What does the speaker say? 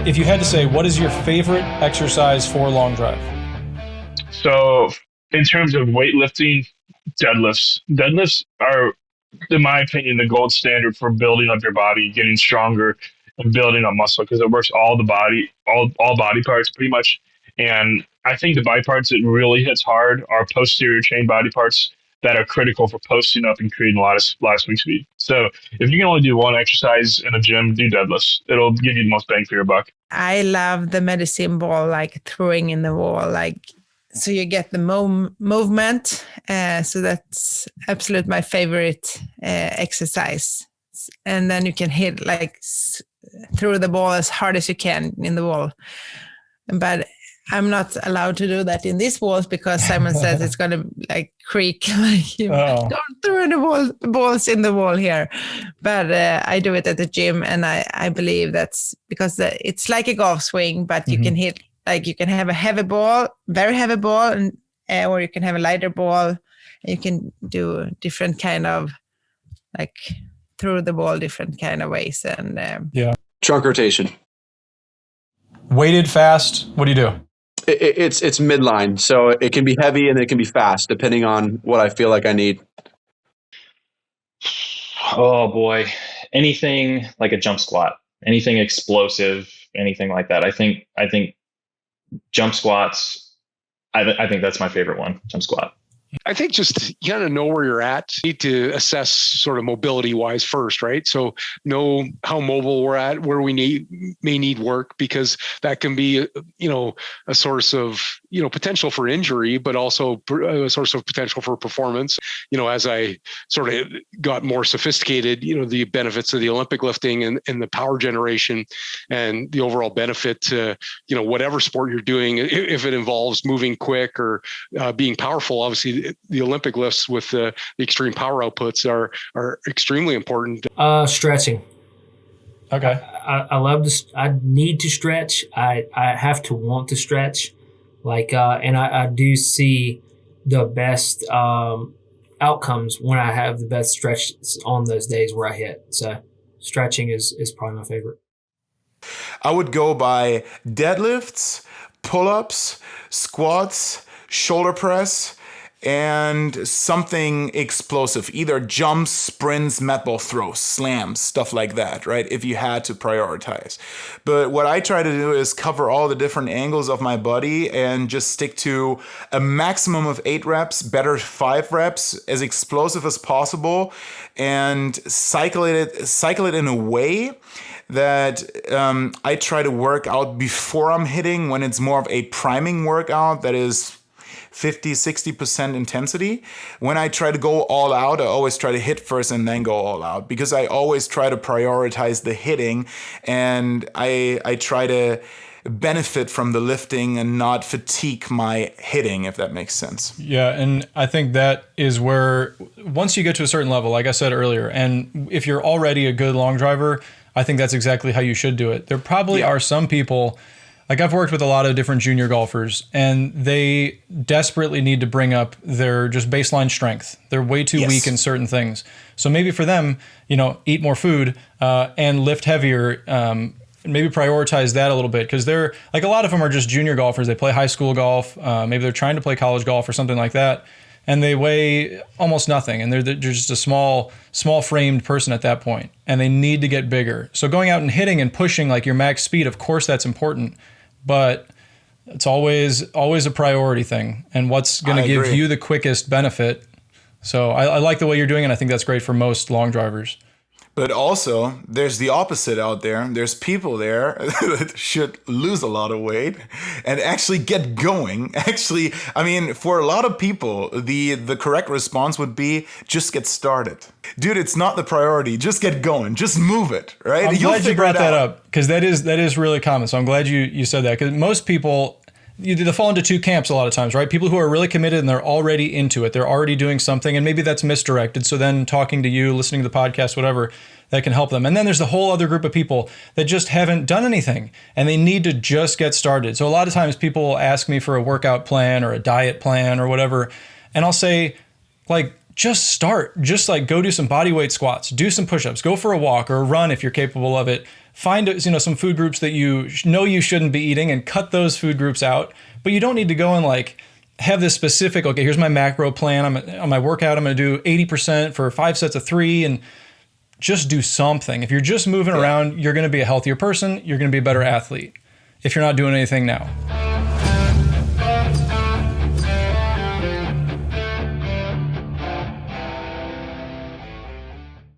if you had to say, what is your favorite exercise for long drive? So in terms of weightlifting, deadlifts. Deadlifts are, in my opinion, the gold standard for building up your body, getting stronger, and building up muscle because it works all the body, all body parts pretty much. And I think the body parts it really hits hard are posterior chain body parts that are critical for posting up and creating a lot of swing speed. So if you can only do one exercise in a gym, do deadlifts. It'll give you the most bang for your buck. I love the medicine ball, like throwing in the wall, like so you get the movement. So that's absolute my favorite exercise. And then you can hit like throw the ball as hard as you can in the wall. But I'm not allowed to do that in these walls because Simon says it's going to like creak. Like don't throw the balls in the wall here. But I do it at the gym, and I believe that's because it's like a golf swing, but you can hit, like you can have a heavy ball, very heavy ball, and or you can have a lighter ball. And you can do different kind of like throw the ball different kind of ways. And trunk rotation. Weighted fast. What do you do? It's midline, so it can be heavy and it can be fast, depending on what I feel like I need. Oh boy, anything like a jump squat, anything explosive, anything like that. I think jump squats. I think that's my favorite one. Jump squat. I think just you got to know where you're at. You need to assess sort of mobility wise first, right? So know how mobile we're at, where we may need work, because that can be, a source of, potential for injury, but also a source of potential for performance. As I sort of got more sophisticated, the benefits of the Olympic lifting and the power generation and the overall benefit to, whatever sport you're doing, if it involves moving quick or being powerful, obviously the Olympic lifts with the extreme power outputs are extremely important. Stretching. Okay. I love to. I need to stretch. I have to want to stretch, and I do see the best outcomes when I have the best stretch on those days where I hit. So stretching is probably my favorite. I would go by deadlifts, pull-ups, squats, shoulder press, and something explosive, either jumps, sprints, mat ball throws, slams, stuff like that, right? If you had to prioritize. But what I try to do is cover all the different angles of my body and just stick to a maximum of 8 reps, better 5 reps, as explosive as possible, and cycle it in a way that I try to work out before I'm hitting, when it's more of a priming workout that is 50-60% intensity. When I try to go all out, I always try to hit first and then go all out, because I always try to prioritize the hitting, and I try to benefit from the lifting and not fatigue my hitting, if that makes sense. Yeah, and I think that is where, once you get to a certain level, like I said earlier, and if you're already a good long driver, I think that's exactly how you should do it. There probably are some people, like I've worked with a lot of different junior golfers, and they desperately need to bring up their just baseline strength. They're way too weak in certain things. So maybe for them, eat more food and lift heavier, maybe prioritize that a little bit, because they're like, a lot of them are just junior golfers. They play high school golf. Maybe they're trying to play college golf or something like that, and they weigh almost nothing, and they're just a small framed person at that point, and they need to get bigger. So going out and hitting and pushing like your max speed, of course that's important, but it's always a priority thing, and what's going to give you the quickest benefit. So I like the way you're doing it. I think that's great for most long drivers. But also, there's the opposite out there. There's people there that should lose a lot of weight and actually get going. Actually, I mean, for a lot of people, the correct response would be just get started. Dude, it's not the priority. Just get going. Just move it, right? I'm glad you brought that up, because that is really common. So I'm glad you said that, because most people, they fall into 2 camps a lot of times, right? People who are really committed and they're already into it. They're already doing something, and maybe that's misdirected. So then talking to you, listening to the podcast, whatever, that can help them. And then there's the whole other group of people that just haven't done anything and they need to just get started. So a lot of times people will ask me for a workout plan or a diet plan or whatever. And I'll say, like, just start. Just like go do some body weight squats, do some push-ups, go for a walk or a run if you're capable of it. find, you know, some food groups that you know you shouldn't be eating and cut those food groups out. But you don't need to go and like have this specific, okay, here's my macro plan. On my workout, I'm going to do 80% for 5 sets of 3, and just do something. If you're just moving around, you're going to be a healthier person. You're going to be a better athlete if you're not doing anything now.